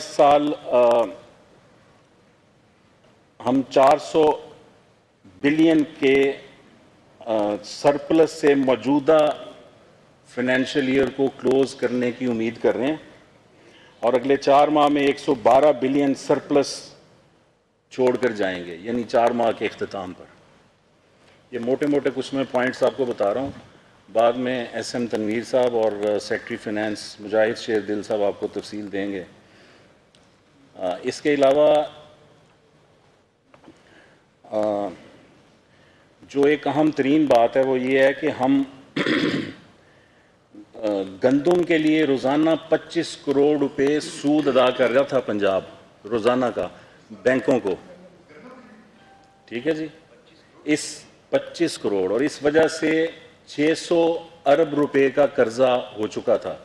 سال ہم 400 بلین کے سرپلس سے موجودہ فائنینشیل ایئر کو کلوز کرنے کی امید کر رہے ہیں اور اگلے 4 ماہ میں 112 بلین سرپلس چھوڑ کر جائیں گے، یعنی 4 ماہ کے اختتام پر۔ یہ موٹے موٹے کچھ میں پوائنٹس آپ کو بتا رہا ہوں، بعد میں ایس ایم تنویر صاحب اور سیکرٹری فائنانس مجاہد شیر دل صاحب آپ کو تفصیل دیں گے۔ اس کے علاوہ جو ایک اہم ترین بات ہے وہ یہ ہے کہ ہم گندم کے لیے روزانہ 25 کروڑ روپے سود ادا کر رہا تھا پنجاب روزانہ کا بینکوں کو، ٹھیک ہے جی، اس 25 کروڑ، اور اس وجہ سے 600 ارب روپے کا قرضہ ہو چکا تھا،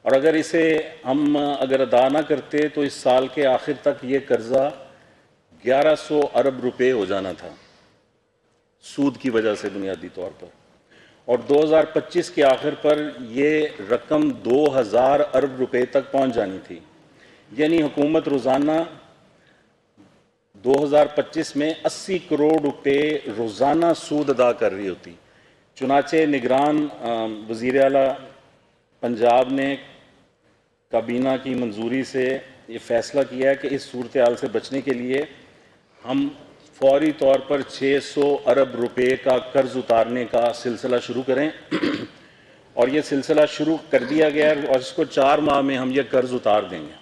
اور اگر اسے ہم ادا نہ کرتے تو اس سال کے آخر تک یہ قرضہ 1100 ارب روپے ہو جانا تھا سود کی وجہ سے بنیادی طور پر، اور 2025 کے آخر پر یہ رقم 2000 ارب روپے تک پہنچ جانی تھی، یعنی حکومت روزانہ 2025 میں 80 کروڑ روپے روزانہ سود ادا کر رہی ہوتی۔ چنانچہ نگران وزیر اعلیٰ پنجاب نے کابینہ کی منظوری سے یہ فیصلہ کیا ہے کہ اس صورتحال سے بچنے کے لیے ہم فوری طور پر 600 ارب روپے کا قرض اتارنے کا سلسلہ شروع کریں، اور یہ سلسلہ شروع کر دیا گیا ہے اور اس کو 4 ماہ میں ہم یہ قرض اتار دیں گے۔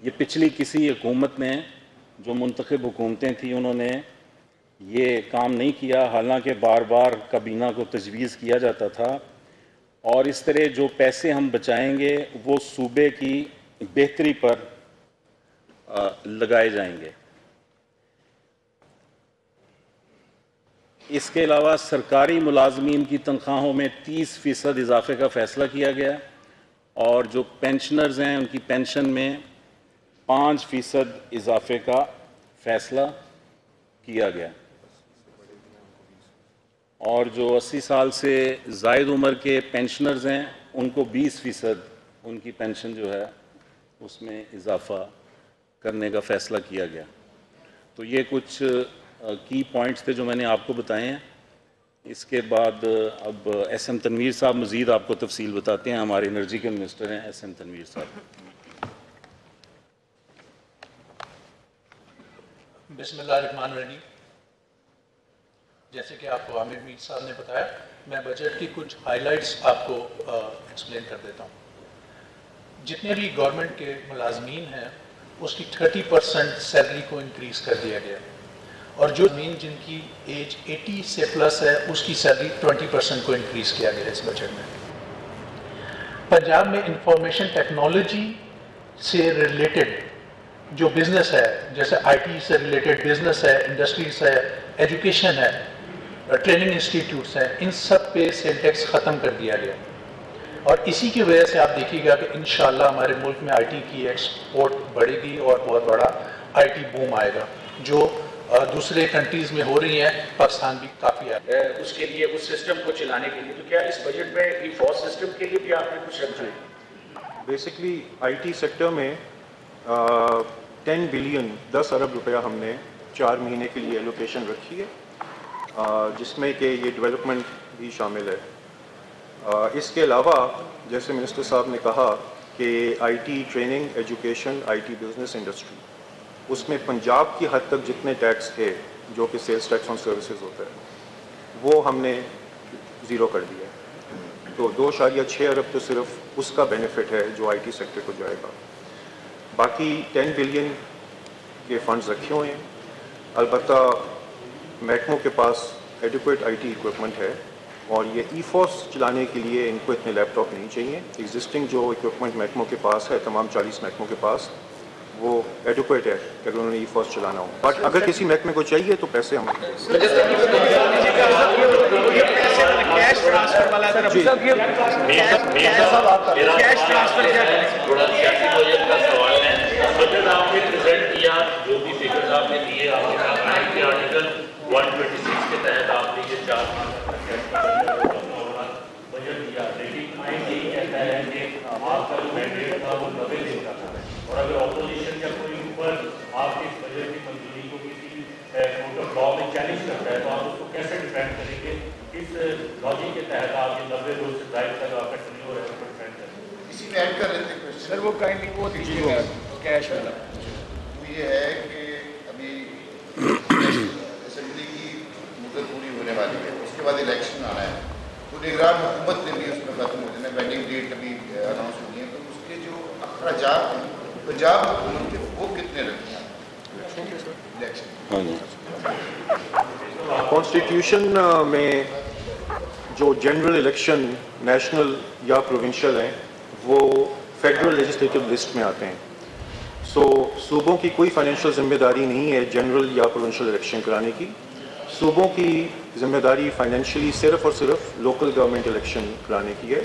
یہ پچھلی کسی حکومت نے، جو منتخب حکومتیں تھیں، انہوں نے یہ کام نہیں کیا، حالانکہ بار بار کابینہ کو تجویز کیا جاتا تھا، اور اس طرح جو پیسے ہم بچائیں گے وہ صوبے کی بہتری پر لگائے جائیں گے۔ اس کے علاوہ سرکاری ملازمین کی تنخواہوں میں 30% اضافے کا فیصلہ کیا گیا، اور جو پینشنرز ہیں ان کی پینشن میں 5% اضافے کا فیصلہ کیا گیا، اور جو 80 سال سے زائد عمر کے پینشنرز ہیں ان کو 20% ان کی پینشن جو ہے اس میں اضافہ کرنے کا فیصلہ کیا گیا۔ تو یہ کچھ کی پوائنٹس تھے جو میں نے آپ کو بتائے ہیں۔ اس کے بعد اب ایس ایم تنویر صاحب مزید آپ کو تفصیل بتاتے ہیں، ہمارے انرجی کے منسٹر ہیں ایس ایم تنویر صاحب۔ بسم اللہ الرحمن الرحیم۔ جیسے کہ آپ کو عامر میر صاحب نے بتایا، میں بجٹ کی کچھ ہائی لائٹس آپ کو ایکسپلین کر دیتا ہوں۔ جتنے بھی گورنمنٹ کے ملازمین ہیں اس کی 30% سیلری کو انکریز کر دیا گیا، اور جو جن کی ایج 80 سے پلس ہے اس کی سیلری 20% کو انکریز کیا گیا اس بجٹ میں۔ پنجاب میں انفارمیشن ٹیکنالوجی سے ریلیٹڈ جو بزنس ہے، جیسے آئی ٹی سے ریلیٹڈ بزنس ہے، انڈسٹریز ہے، ایجوکیشن ہے، ٹریننگ انسٹیٹیوٹس ہیں، ان سب پہ سیل ٹیکس ختم کر دیا گیا، اور اسی کی وجہ سے آپ دیکھیے گا کہ انشاءاللہ ہمارے ملک میں آئی ٹی کی ایکسپورٹ بڑھے گی اور بہت بڑا آئی ٹی بوم آئے گا، جو دوسرے کنٹریز میں ہو رہی ہیں، پاکستان بھی کافی ہے اس کے لیے، اس سسٹم کو چلانے کے لیے۔ تو کیا اس بجٹ میں ای فوس سسٹم کے لیے بھی آپ نے کچھ رکھا ہے؟ بیسکلی آئی ٹی سیکٹر میں 10 بلین 10 ارب روپیہ ہم نے 4 مہینے کے لیے ایلوکیشن رکھی ہے، جس میں کہ یہ ڈیولپمنٹ بھی شامل ہے۔ اس کے علاوہ جیسے منسٹر صاحب نے کہا کہ IT training, education, IT business industry, اس میں پنجاب کی حد تک جتنے ٹیکس تھے جو کہ سیلز ٹیکس آن سروسز ہوتا ہے وہ ہم نے 0 کر دیا ہے، تو 2.6 ارب تو صرف اس کا بینیفٹ ہے جو آئی ٹی سیکٹر کو جائے گا۔ باقی 10 بلین کے فنڈز رکھے ہوئے ہیں۔ البتہ محکموں کے پاس ایڈیکویٹ آئی ٹی اکوپمنٹ ہے، اور یہ ای فوس چلانے کے لیے ان کو اتنے لیپ ٹاپ نہیں چاہیے۔ ایگزسٹنگ جو اکوپمنٹ محکموں کے پاس ہے، تمام 40 محکموں کے پاس، وہ ایڈیکویٹ ہے کہ اگر انہوں نے ای فوس چلانا ہو، بٹ اگر کسی محکمے کو چاہیے تو پیسے ہم بجٹ آپ نے پریزنٹ کیا، جو بھی فگرز آپ نے دیے، آپ نے کہا کہ آرٹیکل 126 کے تحت آپ نے یہ 4 بجٹ دیا، لیکن آئین یہی کہتا ہے کہ آپ کا جو مینڈیٹ تھا وہ 90 دن کا تھا، किस लॉजिक के तहत आप ये 90 रोज से ड्राइव तक आपका टेन्योर है 100% है? इसी में ऐड कर लेते हैं सर वो काइंडली वो दीजिएगा कैश वाला। वो ये है कि अभी असेंबली की मुद्दत पूरी होने वाली है, उसके बाद इलेक्शन आना है, तो निगरान हुकूमत ने भी उसमें खत्म हो जाना, पेंडिंग डेट अभी अनाउंस होनी है, तो उसके जो अखराजात हैं पंजाब हुकूमत के वो कितने लगते हैं इलेक्शन? कॉन्स्टिट्यूशन में जो जनरल इलेक्शन नेशनल या प्रोविंशियल हैं वो फेडरल लेजिस्लेटिव लिस्ट में आते हैं। सूबों की कोई फाइनेंशियल जिम्मेदारी नहीं है जनरल या प्रोविंशियल इलेक्शन कराने की। सूबों की जिम्मेदारी फाइनेंशियली सिर्फ और सिर्फ लोकल गवर्नमेंट इलेक्शन कराने की है।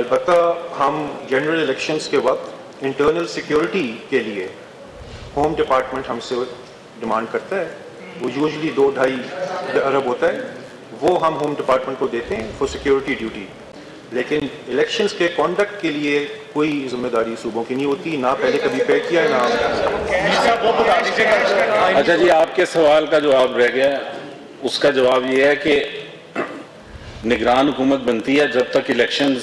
अलबत्ता हम जनरल इलेक्शंस के वक्त इंटरनल सिक्योरिटी के लिए होम डिपार्टमेंट हमसे डिमांड करता है, वो यूजुअली 2-2.5 अरब होता है, वो हम होम डिपार्टमेंट को देते हैं फॉर सिक्योरिटी ड्यूटी। लेकिन इलेक्शंस के कॉन्डक्ट के लिए कोई जिम्मेदारी सूबों की नहीं होती, ना पहले कभी पे किया है ना। अच्छा जी, आपके सवाल का जवाब रह गया, उसका जवाब ये है कि निगरान हुकूमत बनती है जब तक इलेक्शंस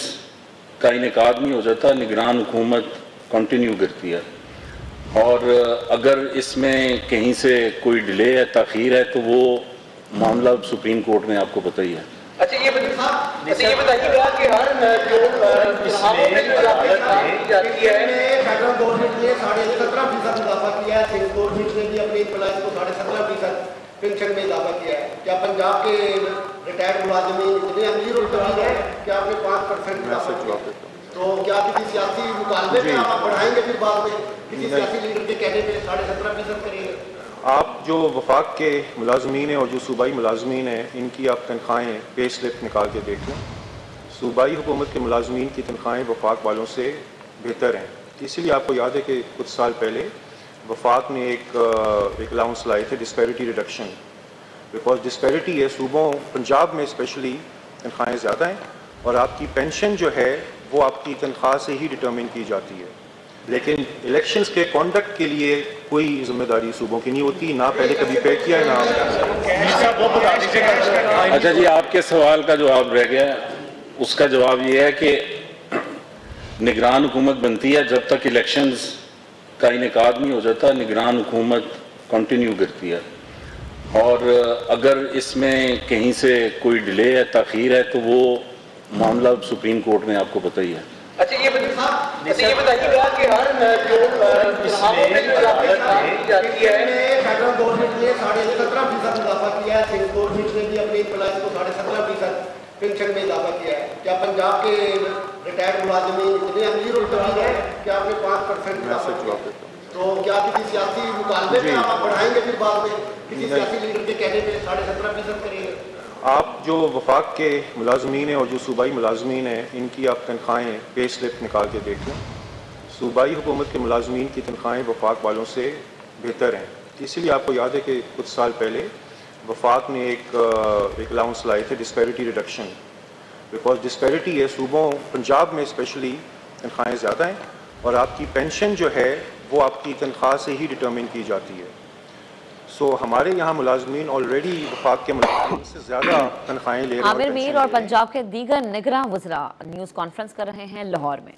का इनेकाद नहीं हो जाता, निगरान हुकूमत कंटिन्यू करती है, और अगर इसमें कहीं से कोई डिले है, ताख़ीर है, तो वो मामला सुप्रीम कोर्ट में आपको पता ही है। अच्छा ये बताइएगा कि हर जो चुनावों में जो की जाती है, फेडरल गवर्नमेंट ने 17.5% इजाफा किया है, सेंट्रल गवर्नमेंट ने भी अपने एम्प्लॉइज को 17.5% पेंशन में इजाफा किया है। क्या पंजाब के रिटायर्ड मुलाजिमीन इतने अमीर और गरीब हैं कि आपने 5% इजाफा किया? तो क्या किसी सियासी मुकालमे में आप बढ़ाएंगे, फिर बाद में किसी सियासी लीडर के कहने पे 17.5% करेंगे? आप जो वफाक के मुलाजमीन हैं और जो सूबाई मुलाजमीन हैं, इनकी आप तनख्वाहें पे स्लिप निकाल के देख लें। सूबाई हुकूमत के मुलाजमीन की तनख्वाहें वफाक वालों से बेहतर हैं। इसीलिए आपको याद है कि कुछ साल पहले वफाक ने एक अलाउंस लाए थे, डिस्पैरिटी रिडक्शन, बिकॉज डिस्पैरिटी है सूबों, पंजाब में स्पेशली तनख्वाहें ज़्यादा हैं और आपकी पेंशन जो है वो आपकी तनख्वाह से ही डिटर्मिन की जाती है। लेकिन इलेक्शंस के कॉन्डक्ट के लिए कोई जिम्मेदारी सूबों की नहीं होती, ना पहले कभी पे किया है ना। अच्छा जी, आपके सवाल का जवाब रह गया, उसका जवाब ये है कि निगरान हुकूमत बनती है जब तक इलेक्शंस का इनेकाद नहीं हो जाता, निगरान हुकूमत कंटिन्यू करती है, और अगर इसमें कहीं से कोई डिले है, ताख़ीर है, तो वो मामला सुप्रीम कोर्ट में आपको पता ही है। अच्छा ये बताइएगा कि हर जो चुनावों में जो की जाती है, फेडरल गवर्नमेंट ने 17.5% इजाफा किया है, सेंट्रल गवर्नमेंट ने भी अपने एम्प्लॉइज को 17.5% पेंशन में इजाफा किया है। क्या पंजाब के रिटायर्ड मुलाजिमीन इतने अमीर और गरीब हैं कि आपने 5% इजाफा किया? तो क्या किसी सियासी मुकालमे में आप बढ़ाएंगे, फिर बाद में किसी सियासी लीडर के कहने पे 17.5% करेंगे? आप जो वफाक के मुलाजमीन हैं और जो सूबाई मुलाजमीन हैं, इनकी आप तनख्वाहें पे स्लिप निकाल के देख लें। सूबाई हुकूमत के मुलाजमीन की तनख्वाहें वफाक वालों से बेहतर हैं। इसीलिए आपको याद है कि कुछ साल पहले वफाक ने एक अलाउंस लाए थे, डिस्पैरिटी रिडक्शन, बिकॉज डिस्पैरिटी है सूबों, पंजाब में स्पेशली तनख्वाहें ज़्यादा हैं और आपकी पेंशन जो है वो आपकी तनख्वाह से ही डिटर्मिन की जाती है। हमारे यहाँ मुलाजमीन ऑलरेडी वफाक के मुलाजमीन से ज़्यादा तनख्वाहें ले रहे हैं। आमिर मीर और पंजाब के दीगर निगरान वज़रा न्यूज़ कॉन्फ्रेंस कर रहे हैं लाहौर में।